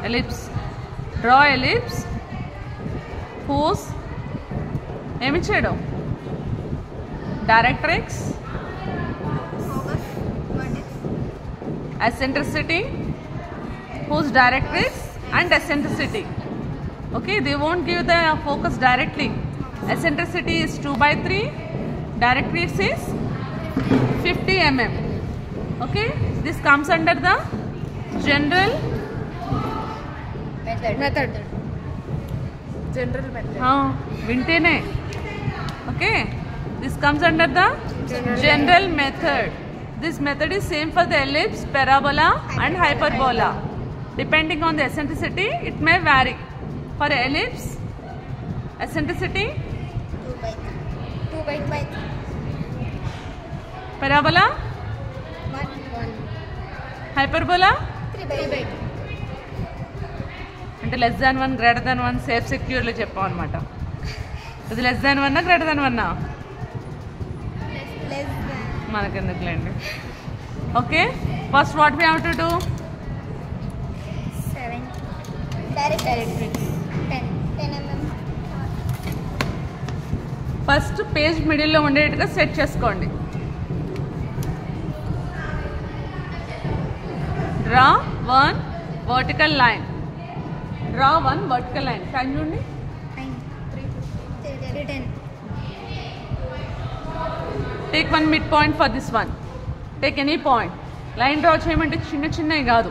ellipse. Draw ellipse whose ఏమిచ్చాడు directrix, eccentricity, whose directrix and eccentricity. Okay, they won't give the focus directly. Eccentricity is 2/3, directrix is 50 mm. Okay, this comes under the general method. General method. Vintene. Okay, this comes under the general method. This method is same for the ellipse, parabola and hyperbola. Depending on the eccentricity, it may vary. For ellipse, eccentricity 2/3. Parabola 1. hyperbola 3/2. అంటే less than 1 greater than 1 safe సెక్యూర్లో చెప్పాం అనమాట. ఇది less than 1 greater than 1 మనకెందుకులేండి. Okay, first what we have to do? 7 directrix 10 mm. First page మిడిల్లో ఉండేట్టుగా set చేసుకోండి. Draw one vertical line. Draw one vertical line. Time చూడండి. 10. Take one mid point for this one. Take any point. Line draw చేయమంటే చిన్న చిన్నవి కాదు.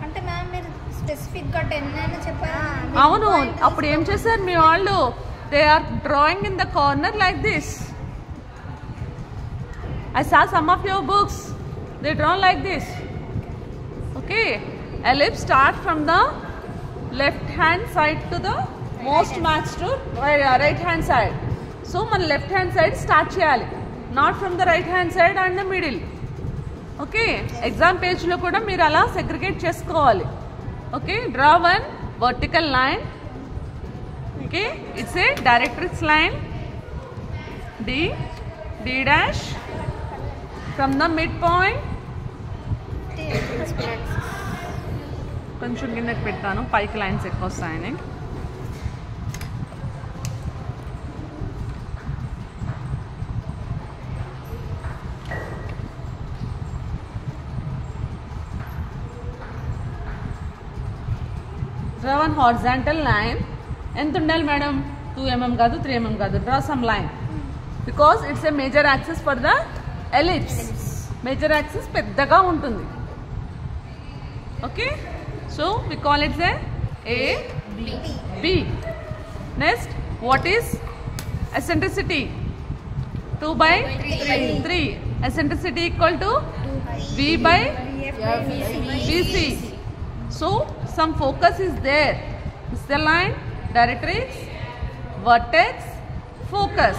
అంటే ma'am మీరు స్పెసిఫిక్గా 10 అని చెప్పారు. అవును, అప్పుడు ఏం చేశారు మీ వాళ్ళు? They are drawing in the corner like this. I saw some of your books. They draw like this. Okay, ellipse start from the left hand side to the most match to right hand side. So man left hand side start cheyali, not from the right hand side and the middle. Okay, exam page lo kuda meer ala segregate chesukovali. Okay, draw one vertical line. Okay, it's a directrix line D dash from the midpoint. కొంచెం కిందకి పెడతాను, పైకి lines ఎక్కువ వస్తాయని. Draw one horizontal line. ఎంత ఉండాలి madam? 2 mm కాదు, 3 mm కాదు. Draw some line because it's a major axis for the ellipse. Major axis పెద్దగా ఉంటుంది. Okay, so we call it's A, B. Next, what is eccentricity? 2/3. Eccentricity equal to V/BC. So some focus is there. This is the line, directrix, vertex, focus.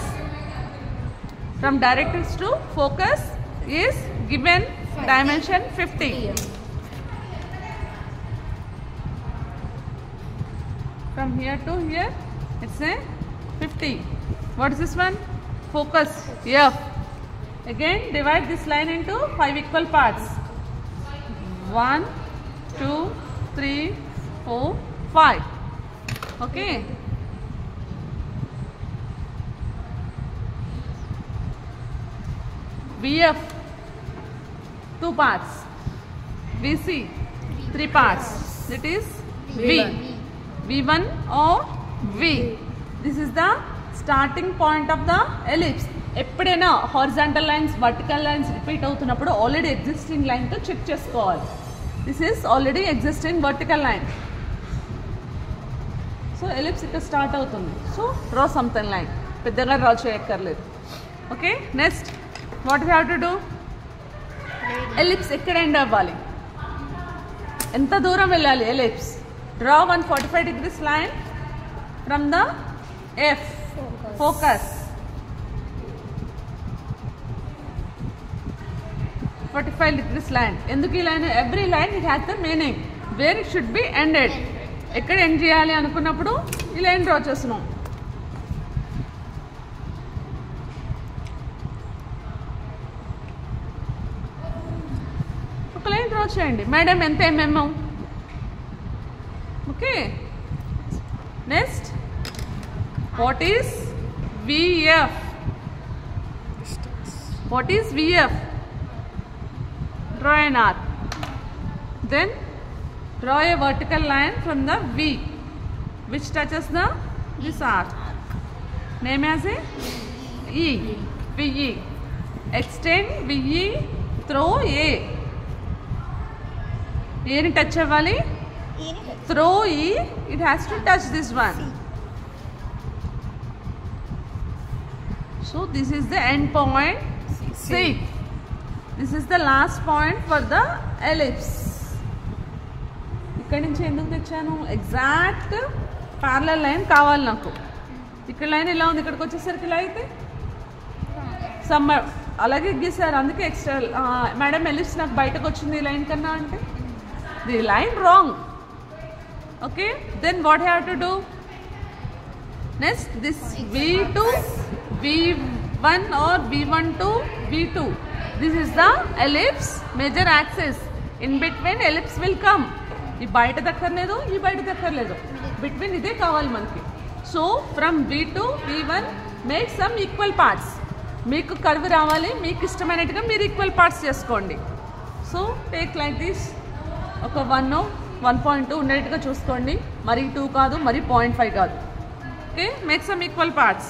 From directrix to focus is given dimension 50. From here to here it's a 50. What is this one? Focus F. Again divide this line into 5 equal parts. 1, 2, 3, 4, 5. Okay. VF 2 parts, VC 3 parts. That is V. V1 or V. This is the starting point of the ellipse. ఎప్పుడైనా horizontal lines, vertical lines repeat అవుతున్నప్పుడు already existing లైన్తో check చేసుకోవాలి. This is already existing vertical line. So ellipse ఇక్కడ start అవుతుంది. So draw something line. పెద్దగా draw చేయక్కర్లేదు. Okay, next what we have to do? Ellipse ఎక్కడ end అవ్వాలి? ఎంత దూరం వెళ్ళాలి ellipse? Draw 145 degrees line from the F. Focus. 45 degrees line. ఎందుకు ఈ line? Every line it has the meaning where it should be ended. ఎక్కడ end చేయాలి అనుకున్నప్పుడు ఈ లైన్ డ్రా చేస్తున్నాం. ఒక లైన్ డ్రా చేయండి. మేడం ఎంత mm? Okay. Next what is VF? What is VF? Draw an arc. Then draw a vertical line from the V which touches this arc. Name as a E. VE. Extend VE through A. A ni touch avali. Throw E. It has to touch this one. So this is the end point. C. This is the last point for the ellipse. ఇక్కడ నుంచి ఎందుకు తెచ్చాను? Exact parallel line కావాలి నాకు. ఇక్కడ line ఎలా ఉంది, ఇక్కడికి వచ్చేసరికి ఇలా అయితే సమ్మర్ అలాగే గీసారు. అందుకే ఎక్స్ట్రా మేడం ఎలిప్స్ నాకు బయటకు వచ్చింది ఈ లైన్ కన్నా అంటే the line wrong. Okay. Then what have to do? Next this V2 V1 or V1 to V2. This is the ellipse major axis. In between ellipse will come. ఈ బయట దక్కర్లేదు, ఈ బయట దక్కర్లేదు, బిట్వీన్ ఇదే కావాలి మనకి. So from V2 V1 make sum equal parts. మీకు curve రావాలి, మీకు ఇష్టమైనట్టుగా మీరు ఈక్వల్ పార్ట్స్ చేసుకోండి. So take like this. ఒక 1.2 ఉన్నట్టుగా చూసుకోండి. మరీ 2 కాదు, మరీ 0.5 కాదు. Okay. Make sum equal parts.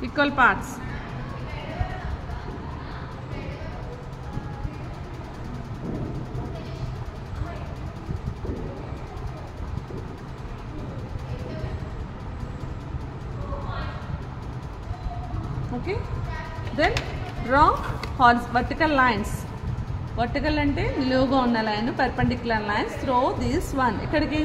Equal parts. Okay. Then draw vertical lines. Vertical ante నిలువుగా ఉన్న line, perpendicular lines through this one. ఇక్కడికి